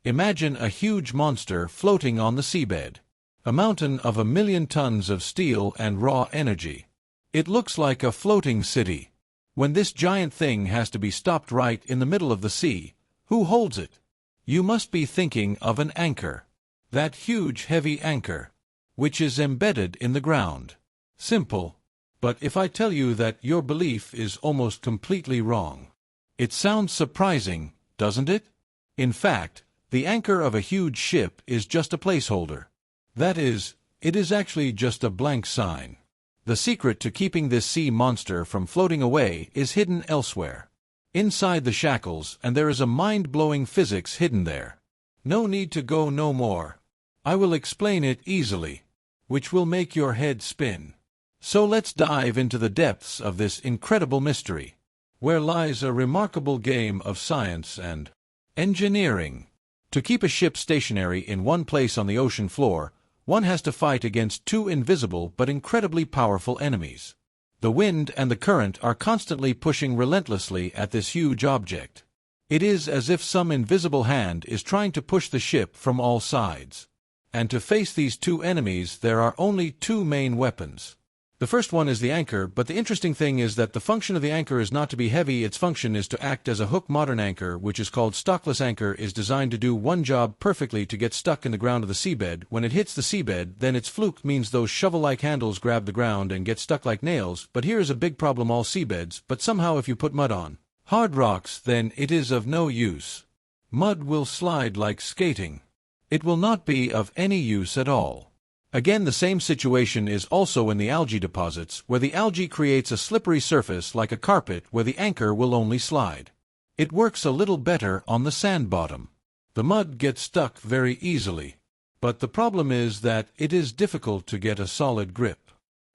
Imagine a huge monster floating on the seabed. A mountain of 1,000,000 tons of steel and raw energy. It looks like a floating city. When this giant thing has to be stopped right in the middle of the sea, who holds it? You must be thinking of an anchor. That huge heavy anchor, which is embedded in the ground. Simple. But if I tell you that your belief is almost completely wrong. It sounds surprising, doesn't it? In fact, the anchor of a huge ship is just a placeholder. That is, it is actually just a blank sign. The secret to keeping this sea monster from floating away is hidden elsewhere. Inside the shackles, and there is a mind-blowing physics hidden there. No need to go no more. I will explain it easily, which will make your head spin. So let's dive into the depths of this incredible mystery, where lies a remarkable game of science and engineering. To keep a ship stationary in one place on the ocean floor, one has to fight against two invisible but incredibly powerful enemies. The wind and the current are constantly pushing relentlessly at this huge object. It is as if some invisible hand is trying to push the ship from all sides. And to face these two enemies there are only two main weapons. The first one is the anchor, but the interesting thing is that the function of the anchor is not to be heavy. Its function is to act as a hook. Modern anchor, which is called stockless anchor, is designed to do one job perfectly: to get stuck in the ground of the seabed. When it hits the seabed, then its fluke means those shovel-like handles grab the ground and get stuck like nails. But here is a big problem: all seabeds, but somehow if you put mud on hard rocks, then it is of no use. Mud will slide like skating. It will not be of any use at all. Again, the same situation is also in the algae deposits, where the algae creates a slippery surface like a carpet where the anchor will only slide. It works a little better on the sand bottom. The mud gets stuck very easily. But the problem is that it is difficult to get a solid grip.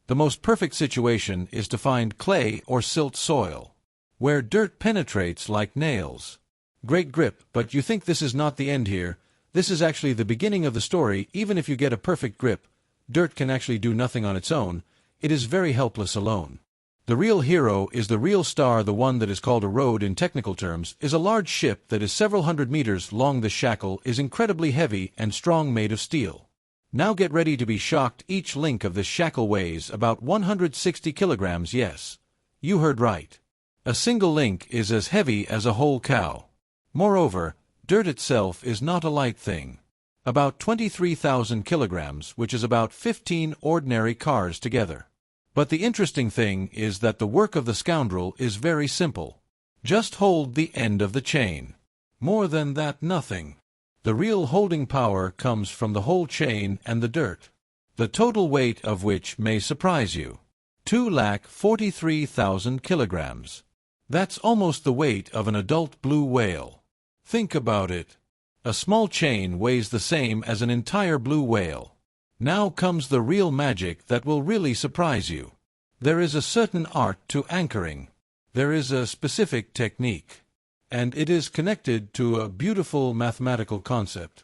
The most perfect situation is to find clay or silt soil, where dirt penetrates like nails. Great grip, but you think this is not the end here. This is actually the beginning of the story. Even if you get a perfect grip, dirt can actually do nothing on its own. It is very helpless alone. The real hero is the real star. The one that is called a road in technical terms is a large ship that is several hundred meters long. The shackle is incredibly heavy and strong, made of steel. Now get ready to be shocked. Each link of this shackle weighs about 160 kilograms. Yes, you heard right. A single link is as heavy as a whole cow. Moreover, dirt itself is not a light thing. About 23,000 kilograms, which is about 15 ordinary cars together. But the interesting thing is that the work of the scoundrel is very simple. Just hold the end of the chain. More than that, nothing. The real holding power comes from the whole chain and the dirt, the total weight of which may surprise you. 243,000 kilograms. That's almost the weight of an adult blue whale. Think about it. A small chain weighs the same as an entire blue whale. Now comes the real magic that will really surprise you. There is a certain art to anchoring. There is a specific technique. And it is connected to a beautiful mathematical concept.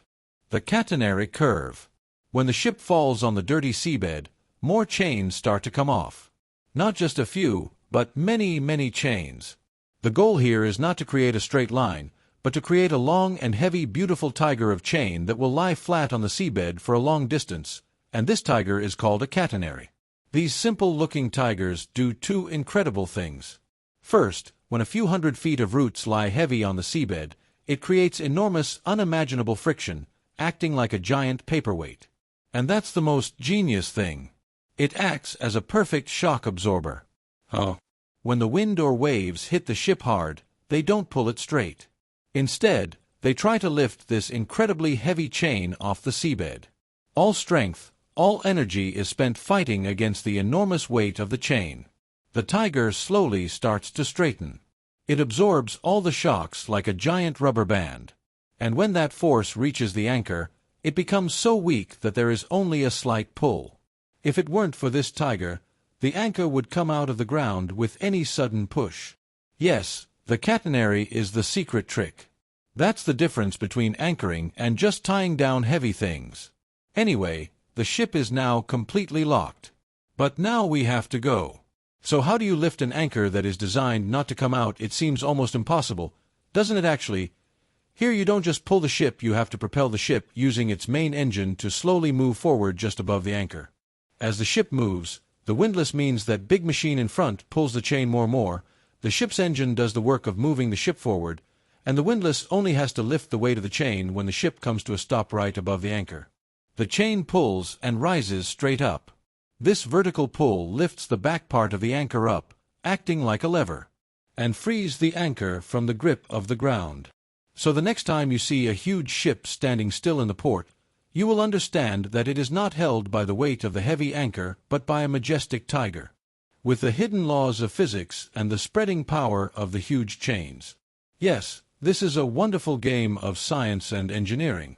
The catenary curve. When the ship falls on the dirty seabed, more chains start to come off. Not just a few, but many, many chains. The goal here is not to create a straight line, but to create a long and heavy, beautiful tiger of chain that will lie flat on the seabed for a long distance, and this tiger is called a catenary. These simple-looking tigers do two incredible things. First, when a few hundred feet of roots lie heavy on the seabed, it creates enormous, unimaginable friction, acting like a giant paperweight. And that's the most genius thing. It acts as a perfect shock absorber. When the wind or waves hit the ship hard, they don't pull it straight. Instead, they try to lift this incredibly heavy chain off the seabed. All strength, all energy is spent fighting against the enormous weight of the chain. The tiger slowly starts to straighten. It absorbs all the shocks like a giant rubber band. And when that force reaches the anchor, it becomes so weak that there is only a slight pull. If it weren't for this tiger, the anchor would come out of the ground with any sudden push. Yes, the catenary is the secret trick. That's the difference between anchoring and just tying down heavy things. Anyway, the ship is now completely locked. But now we have to go. So how do you lift an anchor that is designed not to come out? It seems almost impossible, doesn't it actually? Here you don't just pull the ship, you have to propel the ship using its main engine to slowly move forward just above the anchor. As the ship moves, the windlass means that big machine in front pulls the chain more. The ship's engine does the work of moving the ship forward, and the windlass only has to lift the weight of the chain when the ship comes to a stop right above the anchor. The chain pulls and rises straight up. This vertical pull lifts the back part of the anchor up, acting like a lever, and frees the anchor from the grip of the ground. So the next time you see a huge ship standing still in the port, you will understand that it is not held by the weight of the heavy anchor but by a majestic tiger, with the hidden laws of physics and the spreading power of the huge chains. Yes, this is a wonderful game of science and engineering.